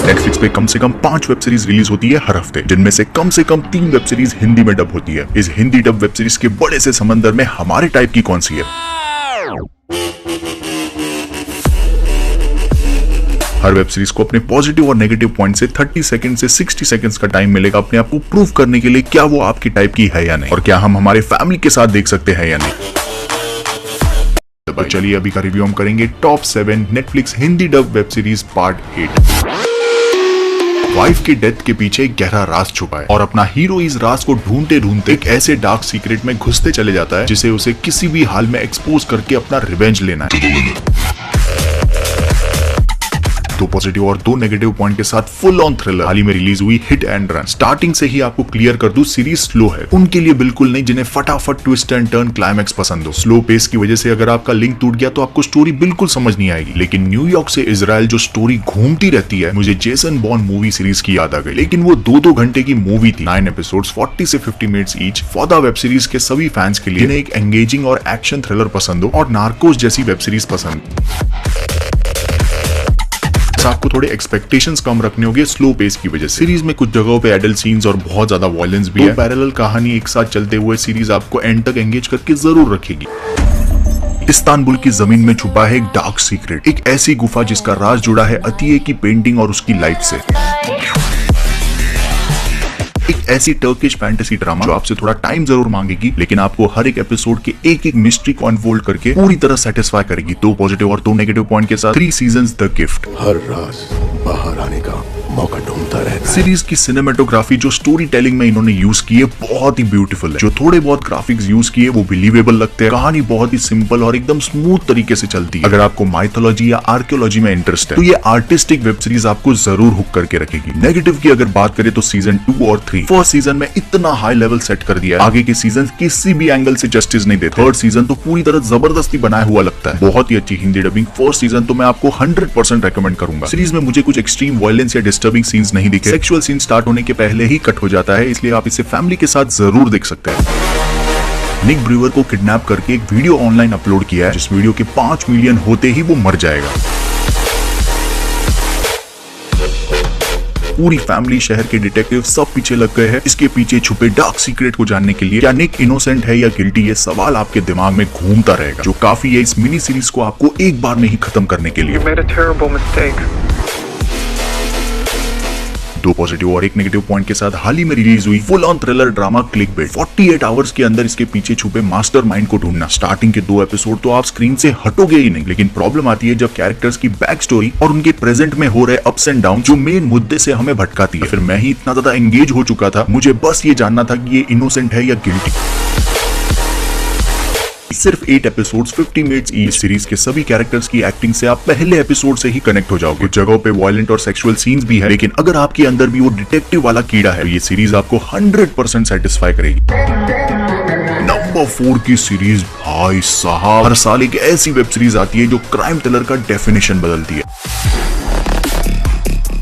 Netflix पे कम से कम 5 web series release होती है हर हफ्ते, जिनमें से कम 3 वेब सीरीज हिंदी में डब होती है। इस हिंदी डब वेब सीरीज के बड़े से समंदर में हमारे टाइप की कौन सी है? हर वेब सीरीज को अपने पॉजिटिव और नेगेटिव पॉइंट से 30 सेकंड से 60 सेकंड्स का टाइम मिलेगा अपने आप को प्रूव करने के लिए क्या वो आपकी टाइप की है या नहीं, और क्या हम हमारे फैमिली के साथ देख सकते हैं या नहीं। तो चलिए अभी का रिव्यू हम करेंगे top 7 Netflix Hindi dub web series part 8। Wife के डेथ के पीछे एक गहरा राज छुपा है और अपना हीरो इस राज को ढूंढते ढूंढते एक ऐसे डार्क सीक्रेट में घुसते चले जाता है जिसे उसे किसी भी हाल में एक्सपोज करके अपना रिवेंज लेना है। 2 पॉजिटिव और 2 नेगेटिव पॉइंट के साथ फुल ऑन थ्रिलर हाल ही में रिलीज हुई हिट एंड रन। स्टार्टिंग से ही आपको क्लियर कर दूं, सीरीज स्लो है उनके लिए बिल्कुल नहीं जिन्हें फटाफट ट्विस्ट एंड टर्न क्लाइमैक्स पसंद हो। स्लो पेस की वजह से अगर आपका लिंक टूट गया तो आपको स्टोरी बिल्कुल समझ नहीं आएगी। लेकिन न्यूयॉर्क से इजराइल जो स्टोरी घूमती रहती है, मुझे जेसन बॉर्न मूवी सीरीज की याद आ गई। लेकिन वो 2-2 घंटे की मूवी थी, 9 एपिसोड्स 40 से 50 minutes each. For the web series के सभी फैंस के लिए जिन्हें एक एंगेजिंग और एक्शन थ्रिलर पसंद हो और नार्कोस जैसी वेब सीरीज पसंद, आपको थोड़े एक्सपेक्टेशंस कम रखने होंगे स्लो पेस की वजह से। सीरीज में कुछ जगहों पे एडल्ट सीन्स और बहुत ज्यादा वायलेंस भी है। पैरेलल कहानी एक साथ चलते हुए सीरीज आपको एंड तक एंगेज करके जरूर रखेगी। इस्तांबुल की जमीन में छुपा है एक डार्क सीक्रेट, एक ऐसी गुफा जिसका राज जुड़ा है अतिये की पेंटिंग और उसकी लाइफ से। एक ऐसी टर्किश फैंटेसी ड्रामा जो आपसे थोड़ा टाइम जरूर मांगेगी, लेकिन आपको हर एक एपिसोड के एक मिस्ट्री को अनफोल्ड करके पूरी तरह सेटिस्फाई करेगी। 2 पॉजिटिव और 2 नेगेटिव पॉइंट के साथ 3 सीजन्स द गिफ्ट। हर राज बाहर आने का मौका ढूंढता रहता है। सीरीज की सिनेमेटोग्राफी जो स्टोरी टेलिंग में इन्होंने यूज की है बहुत ही ब्यूटीफुल है। जो थोड़े बहुत ग्राफिक्स यूज किए वो बिलीवेबल लगते हैं। कहानी बहुत ही सिंपल और एकदम स्मूथ तरीके से चलती है। अगर आपको माइथोलॉजी या आर्कियोलॉजी में इंटरेस्ट है तो ये आर्टिस्टिक वेब सीरीज आपको जरूर हुक करके रखेगी। नेगेटिव की अगर बात करें तो सीजन 2 और 3 फर्स्ट सीजन में इतना हाई लेवल सेट कर दिया है, आगे के सीजन किसी भी एंगल से जस्टिस नहीं देते। थर्ड सीजन तो पूरी तरह जबरदस्ती बनाया हुआ लगता है। बहुत ही अच्छी हिंदी डबिंग। फर्स्ट सीजन तो मैं आपको 100% रेकमेंड करूंगा। सीरीज में मुझे कुछ एक्सट्रीम वायलेंस या डिस्टर्बिंग सीन्स नहीं दिखे। सेक्सुअल सीन स्टार्ट होने के पहले ही कट हो जाता है, इसलिए आप इसे फैमिली के साथ जरूर देख सकते हैं। निक ब्रूअर को किडनैप करके एक वीडियो ऑनलाइन अपलोड किया है, जिस वीडियो के 5 मिलियन होते ही वो मर जाएगा। पूरी फैमिली, शहर के डिटेक्टिव सब पीछे लग गए हैं इसके पीछे छुपे डार्क सीक्रेट को जानने के लिए। क्या निक इनोसेंट है या गिल्टी, ये सवाल आपके दिमाग में घूमता रहेगा, जो काफी है इस मिनी सीरीज को आपको एक बार में ही खत्म करने के लिए। 2 पॉजिटिव और 1 नेगेटिव पॉइंट के साथ हाल ही में रिलीज हुई full on thriller drama clickbait. 48 hours के अंदर इसके पीछे छुपे मास्टरमाइंड को ढूंढना। स्टार्टिंग के 2 एपिसोड तो आप स्क्रीन से हटोगे ही नहीं, लेकिन प्रॉब्लम आती है जब कैरेक्टर्स की बैक स्टोरी और उनके प्रेजेंट में हो रहे अप्स एंड डाउन जो मेन मुद्दे से हमें भटकाती है। फिर मैं ही इतना ज्यादा एंगेज हो चुका था, मुझे बस ये जानना था कि ये इनोसेंट है या गिल्टी। सिर्फ 8 एपिसोड्स 50 मिनट्स ईच। सीरीज के सभी कैरेक्टर्स की एक्टिंग से आप पहले एपिसोड से ही कनेक्ट हो जाओगे। कुछ जगहों पे वायलेंट और सेक्सुअल सीन्स भी है, लेकिन अगर आपके अंदर भी वो डिटेक्टिव वाला कीड़ा है तो ये सीरीज आपको 100% सेटिस्फाई करेगी। नंबर 4 की सीरीज, भाई साहब, हर साल एक ऐसी वेब सीरीज आती है जो क्राइम थ्रिलर का डेफिनेशन बदलती है।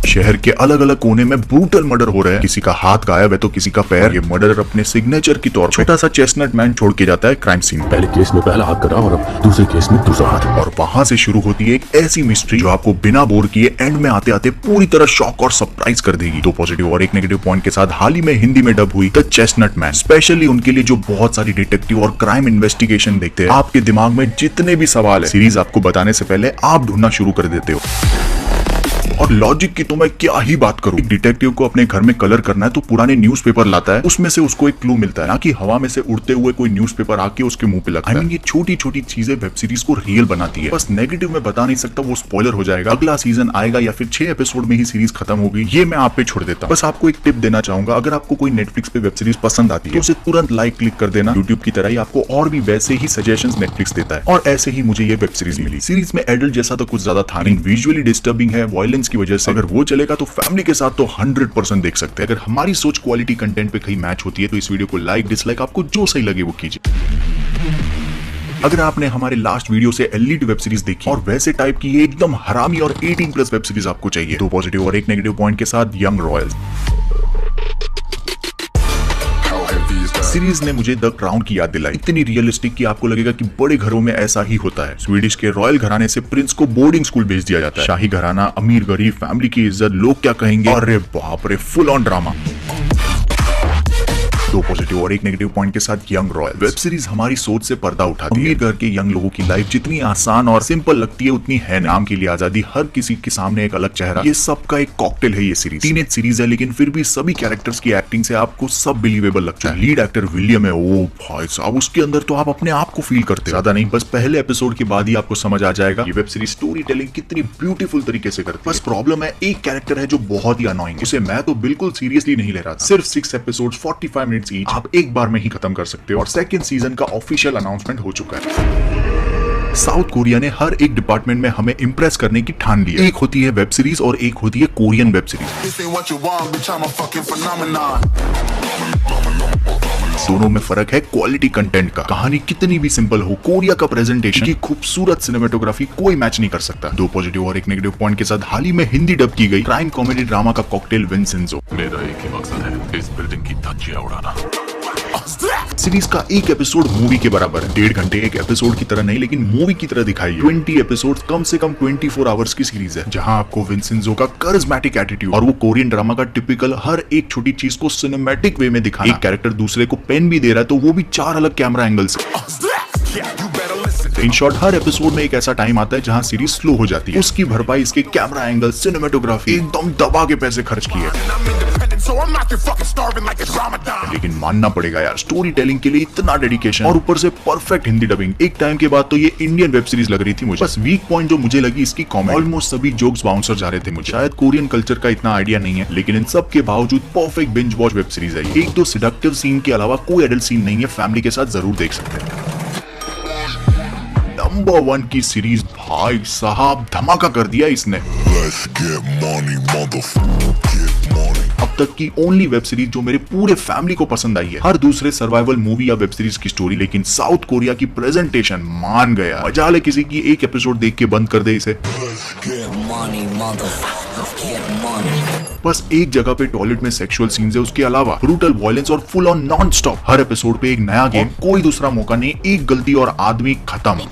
शहर के अलग अलग कोने में ब्रूटल मर्डर हो रहे हैं, किसी का हाथ गायब है तो किसी का पैर। ये मर्डर अपने सिग्नेचर की तौर छोटा सा चेस्टनट मैन छोड़ के जाता है क्राइम सीन। पहले केस में पहला हाथ करा और अब दूसरे केस में दूसरा हाथ। और वहां से शुरू होती है एक ऐसी मिस्ट्री जो आपको बिना बोर किए एंड में आते आते पूरी तरह शॉक और सरप्राइज कर देगी। 2 पॉजिटिव और 1 नेगेटिव पॉइंट के साथ हाल ही में हिंदी में डब हुई द चेस्टनट मैन, स्पेशली उनके लिए जो बहुत सारी डिटेक्टिव और क्राइम इन्वेस्टिगेशन देखते हैं। आपके दिमाग में जितने भी सवाल है सीरीज आपको बताने से पहले आप ढूंढना शुरू कर देते हो। और लॉजिक की तो मैं क्या ही बात करूं। एक डिटेक्टिव को अपने घर में कलर करना है तो पुराने न्यूज़पेपर लाता है, उसमें से उसको एक क्लू मिलता है, ना कि हवा में से उड़ते हुए कोई न्यूज़पेपर आके उसके मुंह पे लगता है। ये छोटी छोटी चीजें वेब सीरीज को रियल बनाती है। बस नेगेटिव में बता नहीं सकता, वो स्पॉइलर हो जाएगा। अगला सीजन आएगा या फिर 6 एपिसोड में ही सीरीज खत्म होगी, ये मैं आप पे छोड़ देता हूं। बस आपको एक टिप देना चाहूंगा, अगर आपको कोई नेटफ्लिक्स पे वेब सीरीज पसंद आती है तो उसे तुरंत लाइक क्लिक कर देना। यूट्यूब की तरह ही आपको और भी वैसे ही सजेशंस नेटफ्लिक्स देता है, और ऐसे ही मुझे ये वेब सीरीज मिली। सीरीज में एडल्ट जैसा तो कुछ ज्यादा था नहीं, विजुअली डिस्टर्बिंग है वायलेंस की वजह से। अगर वो चलेगा तो फैमिली के साथ तो 100% देख सकते हैं। अगर हमारी सोच क्वालिटी कंटेंट पे कहीं मैच होती है तो इस वीडियो को लाइक डिसलाइक आपको जो सही लगे वो कीजिए। अगर आपने हमारे लास्ट वीडियो से एलिट वेब सीरीज देखी और वैसे टाइप की एकदम हरामी और 18+ वेब सीरीज आपको चाहिए, 2 पॉजिटिव और 1 नेगेटिव पॉइंट के साथ यंग रॉयल्स। सीरीज ने मुझे द क्राउन की याद दिलाई, इतनी रियलिस्टिक कि आपको लगेगा कि बड़े घरों में ऐसा ही होता है। स्वीडिश के रॉयल घराने से प्रिंस को बोर्डिंग स्कूल भेज दिया जाता है। शाही घराना, अमीर गरीब, फैमिली की इज्जत, लोग क्या कहेंगे, अरे बाप रे, फुल ऑन ड्रामा। 2 पॉजिटिव और 1 नेगेटिव पॉइंट के साथ यंग रॉयल। वेब सीरीज हमारी सोच से पर्दा उठाती है। अमीर घर के यंग लोगों की लाइफ जितनी आसान और सिंपल लगती है उतनी है नाम के लिए आजादी, हर किसी के सामने एक अलग चेहरा, ये सब का एक कॉकटेल है ये सीरीज। टीनेज सीरीज है लेकिन फिर भी सभी कैरेक्टर्स की एक्टिंग से आपको सब बिलीवेबल लगता है। लीड एक्टर विलियम है, ओ भाई साहब, उसके अंदर तो आप अपने आप को फील करते। ज्यादा नहीं, बस पहले एपिसोड के बाद ही आपको समझ आ जाएगा ये वेब सीरीज स्टोरी टेलिंग कितनी ब्यूटीफुल तरीके से करती है। बस प्रॉब्लम है, एक कैरेक्टर है जो बहुत ही अनोइंग, उसे मैं तो बिल्कुल सीरियसली नहीं ले रहा था। सिर्फ 6 एपिसोड 45 मिनट्स ईच, आप एक बार में ही खत्म कर सकते हो और सेकंड सीजन का ऑफिशियल अनाउंसमेंट हो चुका है। साउथ कोरिया ने हर एक डिपार्टमेंट में हमें इंप्रेस करने की ठान ली है। एक होती है वेब सीरीज और एक होती है कोरियन वेब सीरीज। दोनों में फर्क है क्वालिटी कंटेंट का। कहानी कितनी भी सिंपल हो, कोरिया का प्रेजेंटेशन की खूबसूरत सिनेमेटोग्राफी कोई मैच नहीं कर सकता। 2 पॉजिटिव और 1 नेगेटिव पॉइंट के साथ हाल ही में हिंदी डब की गई क्राइम कॉमेडी ड्रामा का कॉकटेल विंसेंजो। मेरा एक ही मकसद है, इस बिल्डिंग की धज्जियां उड़ाना। सीरीज का एक एपिसोड मूवी के बराबर है। 1.5 घंटे एक एपिसोड की तरह नहीं लेकिन मूवी की तरह दिखाई है। 20 एपिसोड कम से कम 24 आवर्स की सीरीज है, जहां आपको विंसेंजो का करिस्मेटिक एटीट्यूड और वो कोरियन ड्रामा का टिपिकल हर एक छोटी चीज को सिनेमैटिक वे में दिखाना। एक कैरेक्टर दूसरे को पेन भी दे रहा है तो वो भी 4 अलग कैमरा एंगल से। इन शॉर्ट, हर एपिसोड में एक ऐसा टाइम आता है जहां सीरीज स्लो हो जाती है। उसकी भरपाई इसके कैमरा एंगल, सिनेमेटोग्राफी, एकदम दबा के पैसे खर्च किए। लेकिन मानना पड़ेगा यार, स्टोरी टेलिंग के लिए इतना डेडिकेशन और ऊपर से परफेक्ट हिंदी डबिंग। एक टाइम के बाद तो ये इंडियन वेब सीरीज लग रही थी मुझे। बस वीक पॉइंट जो मुझे लगी इसकी कॉमेडी। ऑलमोस्ट सभी जोक्स बाउंसर जा रहे थे मुझे। शायद कोरियन कल्चर का इतना आइडिया नहीं है, लेकिन इन सब के बावजूद perfect binge watch web series है। 1-2 सेडक्टिव सीन के अलावा कोई एडल्ट सीन नहीं है, फैमिली के साथ जरूर देख सकते हैं। नंबर 1 की सीरीज, भाई साहब धमाका कर दिया इसने। अब तक की ओनली वेब सीरीज जो मेरे पूरे फैमिली को पसंद आई है। हर दूसरे सर्वाइवल मूवी या वेब सीरीज की स्टोरी, लेकिन साउथ कोरिया की प्रेजेंटेशन मान गया। मजा ले किसी की एक एपिसोड देख के बंद कर दे इसे। बस एक जगह पे टॉयलेट में सेक्सुअल सीन्स है, उसके अलावा ब्रूटल वायलेंस और full on non stop. Her episode पे एक नया गेम, कोई दूसरा मौका नहीं, एक गलती और आदमी खत्म।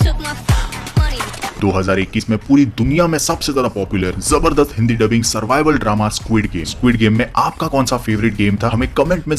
2021 में पूरी दुनिया में सबसे ज्यादा पॉपुलर जबरदस्त Hindi dubbing survival drama squid game. Squid game में आपका कौन सा फेवरेट गेम था, हमें कमेंट में